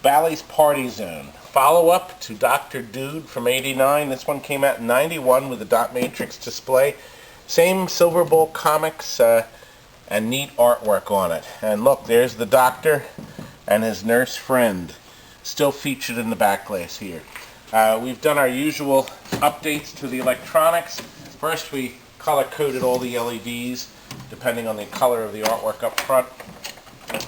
Bally's Party Zone. Follow-up to Dr. Dude from '89. This one came out in '91 with a dot matrix display. Same Silver Bowl comics and neat artwork on it. And look, there's the doctor and his nurse friend, still featured in the back glass here. We've done our usual updates to the electronics. First, we color-coded all the LEDs, depending on the color of the artwork up front.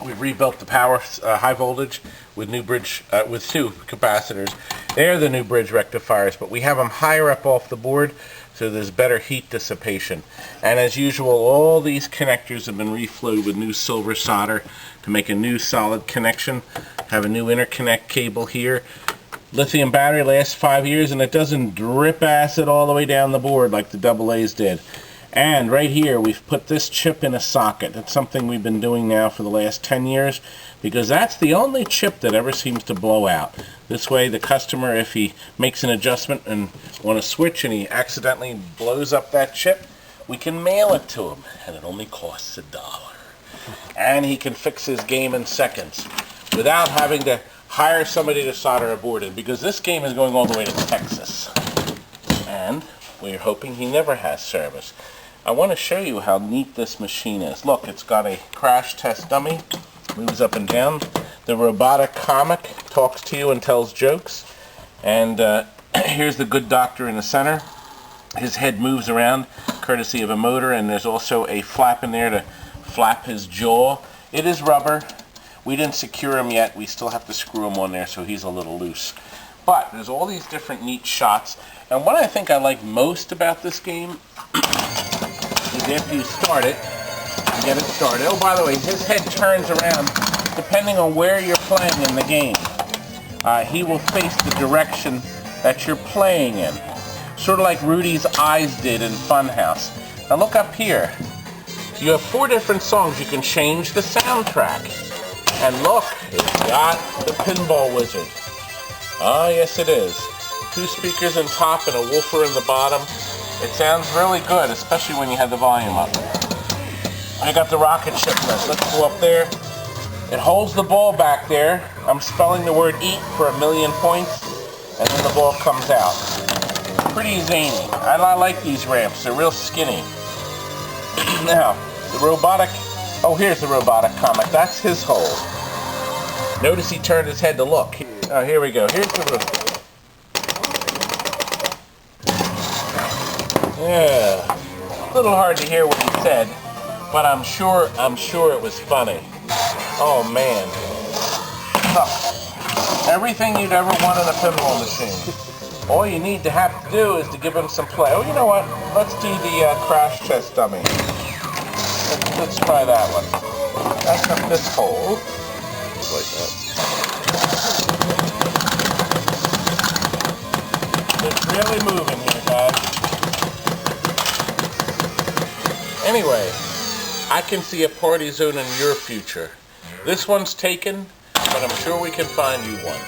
We rebuilt the power high voltage with new bridge with two capacitors. They're the new bridge rectifiers, but we have them higher up off the board, so there's better heat dissipation. And as usual, all these connectors have been reflowed with new silver solder to make a new solid connection. Have a new interconnect cable here. Lithium battery lasts 5 years, and it doesn't drip acid all the way down the board like the AA's did. And right here, we've put this chip in a socket. That's something we've been doing now for the last 10 years, because that's the only chip that ever seems to blow out. This way, the customer, if he makes an adjustment and want to switch and he accidentally blows up that chip, we can mail it to him, and it only costs $1. And he can fix his game in seconds without having to hire somebody to solder a board in, because this game is going all the way to Texas. And we're hoping he never has service. I want to show you how neat this machine is. Look, it's got a crash test dummy, moves up and down. The robotic comic talks to you and tells jokes. And here's the good doctor in the center. His head moves around courtesy of a motor, and there's also a flap in there to flap his jaw. It is rubber. We didn't secure him yet. We still have to screw him on there, so he's a little loose. But there's all these different neat shots. And what I think I like most about this game is after you start it, you get it started. Oh, by the way, his head turns around depending on where you're playing in the game. He will face the direction that you're playing in. Sort of like Rudy's eyes did in Funhouse. Now look up here. You have 4 different songs. You can change the soundtrack. And look, it's got the Pinball Wizard. Ah, yes it is. 2 speakers in top and a woofer in the bottom. It sounds really good, especially when you have the volume up. I got the rocket ship list. Let's go up there. It holds the ball back there. I'm spelling the word eat for 1,000,000 points, and then the ball comes out. Pretty zany. I like these ramps. They're real skinny. Now, the robotic... Oh, here's the robotic comic. That's his hole. Notice he turned his head to look. Oh, here we go. Here's the roof. Yeah. A little hard to hear what he said, but I'm sure it was funny. Oh man. Look, everything you'd ever want in a pinball machine. All you need to have to do is to give him some play. Oh, you know what? Let's do the crash test dummy. Let's try that one. That's up this hole. Like that. It's really moving here, guys. Anyway, I can see a party zone in your future. This one's taken, but I'm sure we can find you one.